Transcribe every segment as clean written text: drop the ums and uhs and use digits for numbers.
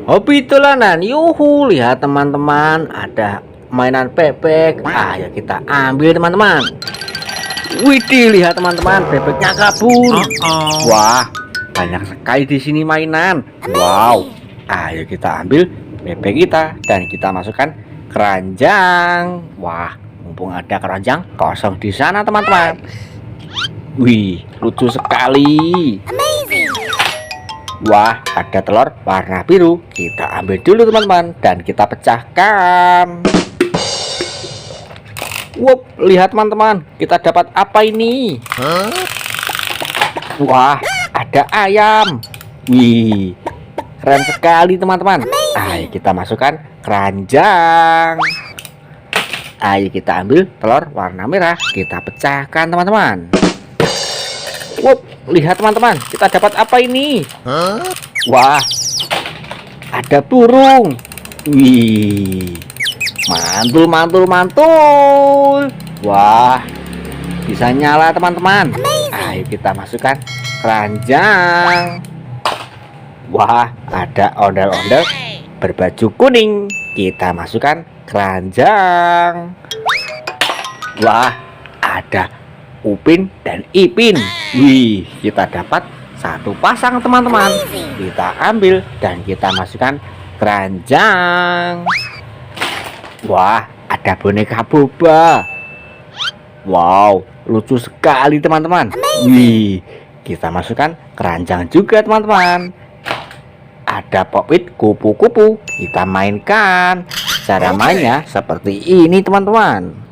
Hobi dolanan, yuhu, lihat teman-teman, ada mainan bebek. Ayo kita ambil teman-teman. Widih, lihat teman-teman, bebeknya kabur. Wah, banyak sekali di sini mainan. Wow, ayo kita ambil bebek kita dan kita masukkan keranjang. Wah, mumpung ada keranjang kosong di sana teman-teman. Wih, lucu sekali. Wah, ada telur warna biru. Kita ambil dulu teman-teman dan kita pecahkan. Wup, lihat teman-teman, kita dapat apa ini? Wah, ada ayam. Wih, keren sekali teman-teman. Ayo kita masukkan keranjang. Ayo kita ambil telur warna merah. Kita pecahkan teman-teman. Wup, lihat teman-teman, kita dapat apa ini? Wah, ada burung. Wih, mantul, mantul, mantul. Wah, bisa nyala teman-teman. Ayo kita masukkan keranjang. Wah, ada ondel-ondel berbaju kuning. Kita masukkan keranjang. Wah, ada Upin dan Ipin. Wih, kita dapat satu pasang teman-teman. Kita ambil dan kita masukkan keranjang. Wah, ada boneka boba. Wow, lucu sekali teman-teman. Wih, kita masukkan keranjang juga teman-teman. Ada popit kupu-kupu. Kita mainkan. Cara mainnya seperti ini teman-teman.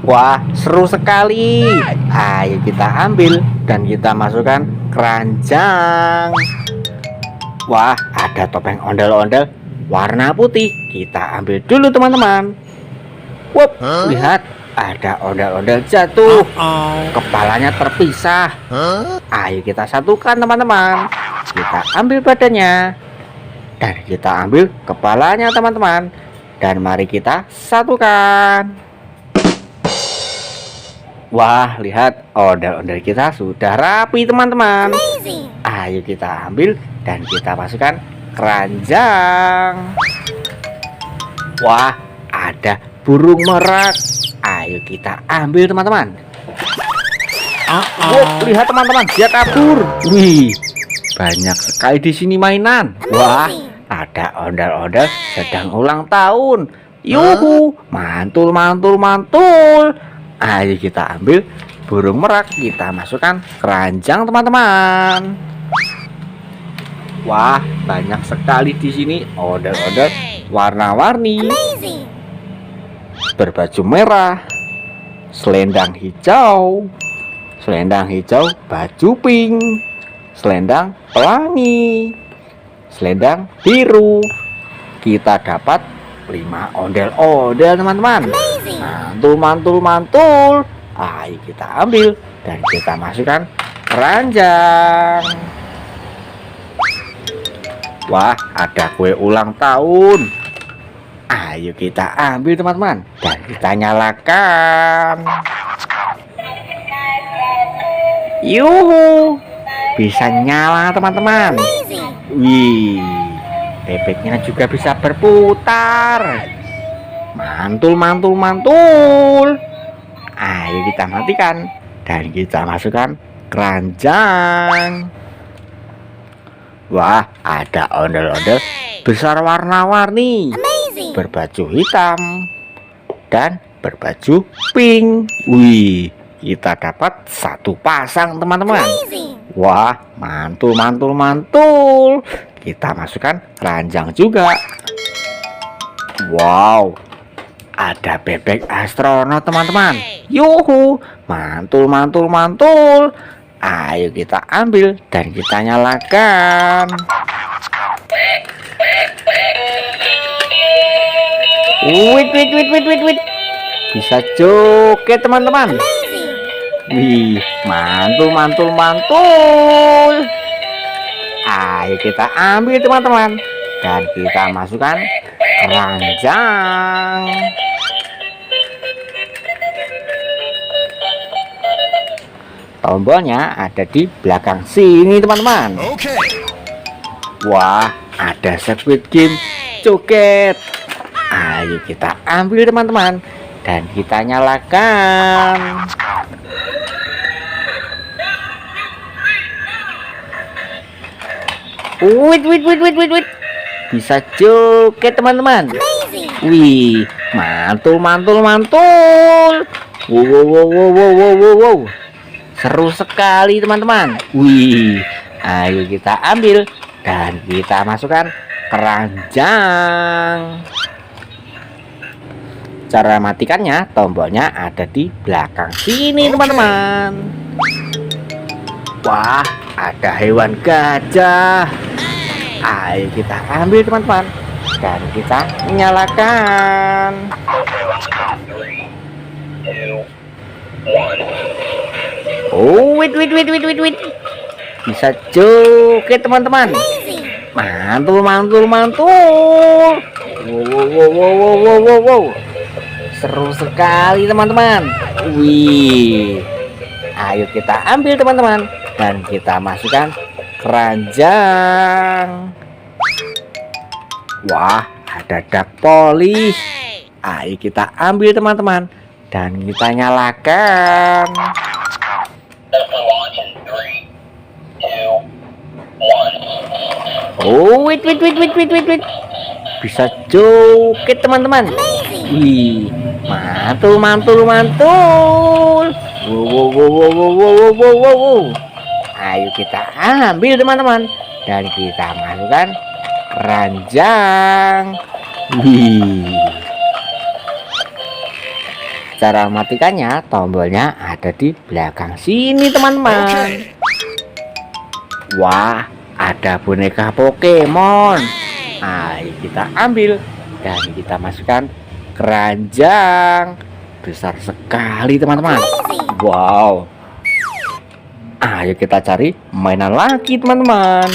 Wah, seru sekali. Ayo kita ambil dan kita masukkan keranjang. Wah, ada topeng ondel-ondel warna putih. Kita ambil dulu teman-teman. Wup, lihat, ada ondel-ondel jatuh. Kepalanya terpisah. Ayo kita satukan teman-teman. Kita ambil badannya dan kita ambil kepalanya teman-teman. Dan mari kita satukan. Wah, lihat, ondel-ondel kita sudah rapi teman-teman. Ayo kita ambil dan kita masukkan keranjang. Wah, ada burung merak. Ayo kita ambil teman-teman. Lihat teman-teman, dia kabur. Wih, banyak sekali di sini mainan. Wah, ada ondel-ondel sedang ulang tahun. Yuhu, mantul, mantul, mantul. Ayo kita ambil burung merak, kita masukkan keranjang teman-teman. Wah, banyak sekali di sini ondel-ondel warna-warni. Berbaju merah, selendang hijau, baju pink, selendang pelangi, selendang biru. Kita dapat 5 ondel-ondel teman-teman. Mantul, mantul, mantul. Ayo kita ambil dan kita masukkan keranjang. Wah, ada kue ulang tahun. Ayo kita ambil teman-teman dan kita nyalakan. Yuhu, bisa nyala teman-teman. Wih, bebeknya juga bisa berputar. Mantul, mantul, mantul. Ayo kita matikan dan kita masukkan keranjang. Wah, ada ondel-ondel besar warna-warni, berbaju hitam dan berbaju pink. Wih, kita dapat satu pasang teman-teman. Wah, mantul, mantul, mantul. Kita masukkan keranjang juga. Wow, ada bebek astronot teman-teman. Yuhu, mantul, mantul, mantul. Ayo kita ambil dan kita nyalakan. Wait. Bisa joget teman-teman. Wih, mantul, mantul, mantul. Ayo kita ambil teman-teman dan kita masukkan keranjang. tombolnya ada di belakang sini teman-teman. Wah, ada Squid Game joget. Ayo kita ambil teman-teman dan kita nyalakan. Wait. Bisa joget teman-teman. Wih, mantul. Wow. Seru sekali teman-teman. Wih, ayo kita ambil dan kita masukkan keranjang. Cara matikannya, tombolnya ada di belakang sini teman-teman. Wah, ada hewan gajah. Ayo kita ambil teman-teman dan kita nyalakan. Oh, wait. Bisa joget teman-teman. Mantul. Wow. Seru sekali teman-teman. Wih, ayo kita ambil teman-teman dan kita masukkan keranjang. Wah, ada dak polis. Ayo kita ambil teman-teman dan kita nyalakan. Oh, wait. Bisa joget teman-teman. Wih, mantul. Wow. Ayo kita ambil teman-teman dan kita masukkan keranjang. Wih. Cara matikannya, tombolnya ada di belakang sini teman-teman. Wah, ada boneka Pokemon. Ayo kita ambil dan kita masukkan keranjang. Besar sekali teman-teman. Wow. Ayo kita cari mainan lagi teman-teman.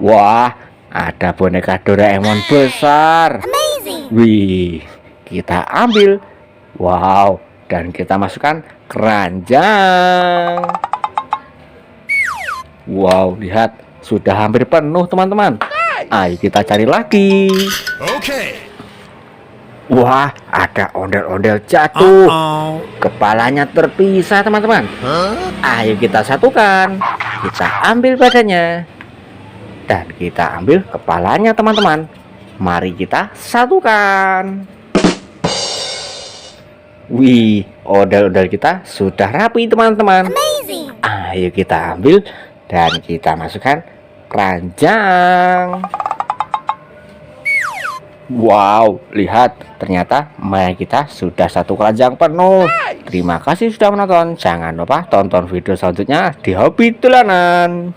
Wah, ada boneka Doraemon besar. Wih, kita ambil. Wow, dan kita masukkan keranjang. Wow, lihat, sudah hampir penuh teman-teman. Ayo kita cari lagi. Wah, ada ondel-ondel jatuh. Kepalanya terpisah teman-teman. Ayo kita satukan. Kita ambil badannya dan kita ambil kepalanya teman-teman. Mari kita satukan. Wih, ondel-ondel kita sudah rapi teman-teman. Ayo kita ambil dan kita masukkan keranjang. Wow, lihat, ternyata mainan kita sudah satu keranjang penuh. Terima kasih sudah menonton. Jangan lupa tonton video selanjutnya di Hobi Dolanan.